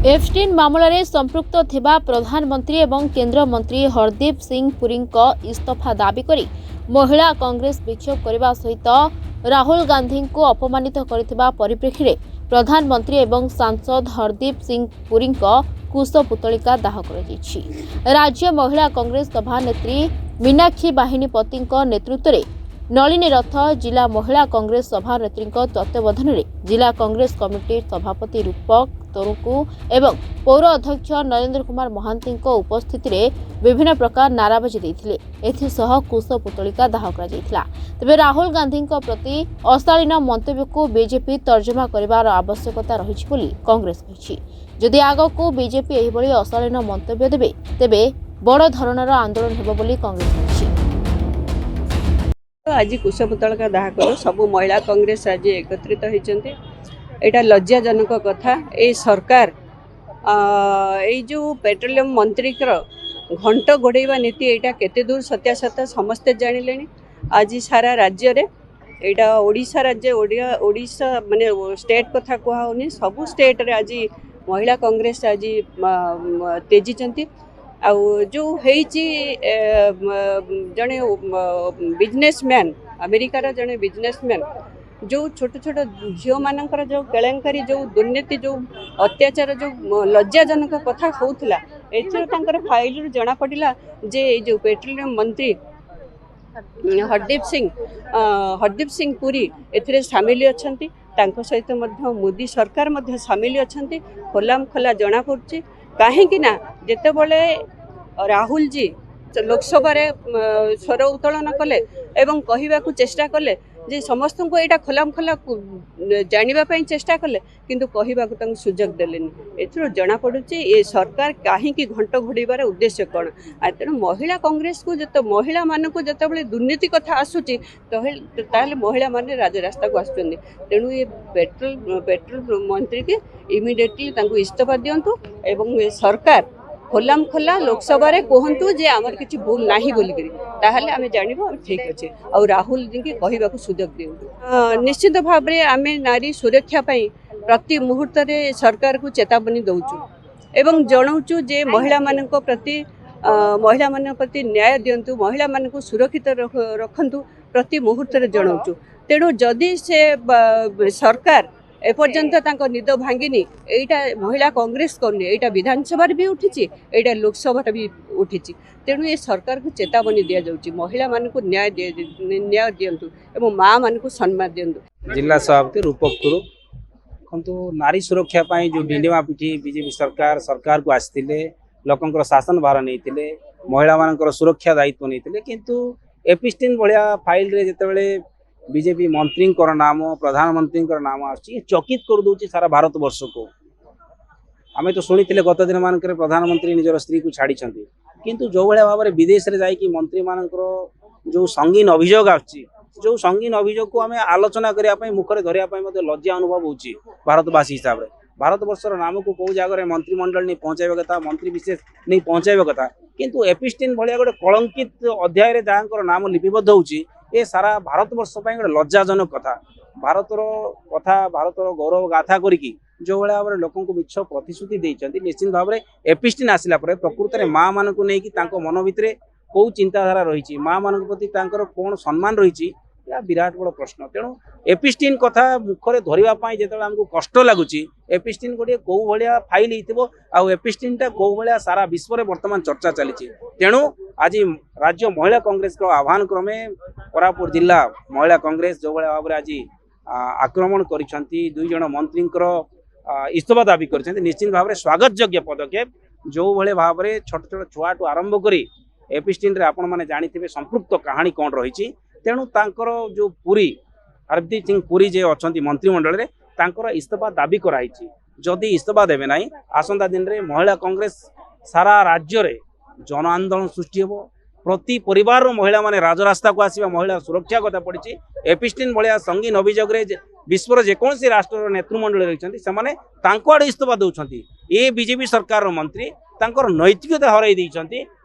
एफस्टीन मामलें संपृक्त थिबा प्रधानमंत्री एवं केंद्र मंत्री हरदीप सिंह पुरी इस्तीफा दाबी करी महिला कांग्रेस विक्षोभ करने सहित राहुल गांधी को अपमानित करथिबा परिप्रेक्षी में प्रधानमंत्री एवं सांसद हरदीप सिंह पुरी कुशपुतलिका दाह कर राज्य महिला कांग्रेस सभानेत्री मीनाक्षी बाहिनीपति नेतृत्व में नलिनी रथ जिला महिला कांग्रेस सभानेत्री तत्वावधान में जिला कांग्रेस कमिटी सभापति रूपक तरुकु एवं पौर अध्यक्ष नरेंद्र कुमार महांती उपस्थित में विभिन्न प्रकार नाराबाजी देते एसह कुशपुतलिका दाह कर तेज राहुल गांधी प्रति अशालीन मंतव्य को बीजेपी तर्जमा करार आवश्यकता रही कांग्रेस कही जदि आगक बीजेपी एहिभଳି अशालीन मंतव्य देबे तेबे बड़ धरणर आंदोलन हेबो बोली कांग्रेस कही। आज कुशपुतलिका दाह कलु सबु महिला कांग्रेस आज एकत्रित होती एटा लज्जाजनक कथा। ए सरकार ये जो पेट्रोलियम मंत्री घंट घोड़ेवा नीति एटा केते दूर सत्यासत्य समस्ते जानिले। आज सारा राज्य रे एटा ओडिशा राज्य ओडिशा माने स्टेट कथा कहउनी सबु स्टेट रे आज महिला कांग्रेस आज तेजी जो जड़े बिजनेसमैन अमेरिकार जड़े बिजनेसमैन जो छोट छोट झील मानकर जो केलेंकारी जो दुर्नीति जो अत्याचार जो लज्जाजनक कथा होता एथर फाइल जना पड़ा जे जो पेट्रोलियम मंत्री हरदीप सिंह पुरी एथिरे सामिल अछंती तांको सहित मोदी सरकार सामिल अछंती खोलाम खोला जना पड़ुछि कहीं ना जेतेबेले राहुल जी लोकसभा स्वर उत्तोलन कले एवं कहवा चेष्टा कले जे समस्त को यहाँ खोलाम खोला जानापी चेष्टा कले किंतु कहवा सुजोग देलेनी एथर जना पड़ुछि ये सरकार कहीं घंट घोड़ार उद्देश्य कौन। तेणु महिला कांग्रेस को जो महिला मान को जिते दुर्नीति कथा आसूची ताहले महिला माने राजरास्ता को आसुचंदी। तेणु ये पेट्रोल मंत्री के इमिडिएटली इस्तीफा दिंतु एवं सरकार खोलाम खोला लोकसभा कहतु जे आमर किसी भूल नाही बोलिक ताहले आमे जानिबो ठीक अच्छे और राहुल जी के कहवा सुजोग दिंतु। निश्चित भाव में आम नारी सुरक्षा प्रति मुहूर्त सरकार को चेतावनी दौचु एवं जनाऊँ जे महिला मान प्रति न्याय दिंतु महिला मान को सुरक्षित रखु प्रति मुहूर्त जनाऊँ। तेणु जदि से सरकार एपर्यंत निद भांगिनी एटा महिला कांग्रेस करनी एटा विधानसभा भी उठी एटा लोकसभा भी उठी। तेणु ये सरकार को चेतावनी दि जाऊँगी महिला मान को न्याय दिंतु एवं माँ मान को सम्मान दिंतु। जिला सभापति रूपक तुरु किंतु नारी सुरक्षा जो डिंडिमा पिठी बीजेपी सरकार को आसते लोकंर शासन भार नहीं महिला मान सुरक्षा दायित्व नहीं किंतु एफस्टीन भाया फाइल रे जितेबाला बीजेपी मंत्री नाम प्रधानमंत्री नाम आसी चकित कर दूसरी सारा भारत वर्ष को। आम तो शुणी गत दिन मान प्रधानमंत्री निजर स्त्री को छाड़ी किंतु जो भाया भाव में विदेश में जाकि मंत्री मान जो संगीन अभियोग जो संगीन अभियोग को आम आलोचना करने मुखर धरने लज्जा अनुभव हो भारतवासी हिसाब से भारत वर्षर नाम को कौ जगह मंत्रिमंडल नहीं पहुंचाइबा कथा मंत्री विशेष नहीं पहुंचाइबा कथा किंतु एफस्टीन भाया गोटे कलंकित अध्याय जहाँ नाम लिपिबद्ध होची ए सारा भारत वर्ष गोटे लज्जाजनक कथा भारतर कथा भारतर गौरव गाथा करी जो भाया भाव लोक मिछ प्रतिश्रुति देते निश्चित भाव में एफस्टीन आसला प्रकृत में माँ मान को लेकिन मन भितर कौ चिंताधारा रही माँ मान प्रति कौन सम्मान रही या विराट बड़ प्रश्न। तेणु एफस्टीन कथा मुखरे धरवाई जो आमको कष्ट लगुच एफस्टीन गोटे कौ भाया फाइल हो एफस्टीन टा कौ भाया सारा विश्व में बर्तमान चर्चा चली। तेणु आज राज्य महिला कांग्रेस आह्वान क्रमे कोरापुट जिला महिला कांग्रेस जो भाया भाव आज आक्रमण कर दुई जन मंत्री इस्तीफा दाबी कर निश्चित भाव में स्वागत योग्य पदक्षेप जो भाया भाव में छोट छोट छुआ आरंभ कर एफस्टीन आपण मैंने जानी संपृक्त कहानी कौन रही। तेणु तांकर जो पुरी हरदीप सिंह पुरी जे अच्छा मंत्रिमंडल में तांकर इस्तीफा दाबी कराई जदि इस्तीफा देवे ना आसंता दिन में महिला कांग्रेस सारा राज्य रे जन आंदोलन सृष्टि हो प्रति परिवार महिला माने राजरास्ता को आसवा महिला सुरक्षा कथा पड़ी एफस्टीन भाया संगीन अभियोग विश्वर जेकोसी राष्ट्र नेतृमंडल रही आड़े इस्तीफा दौरान ये बीजेपी सरकार मंत्री तांकर नैतिकता हरई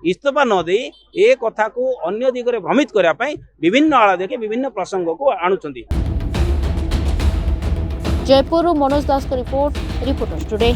इस्तीफा न दे ए कथा को अन्य दिगरे भ्रमित करने विभिन्न आड़ देखे विभिन्न प्रसंग को आणुचंती। जयपुर मनोज दास का रिपोर्ट रिपोर्टर्स टुडे।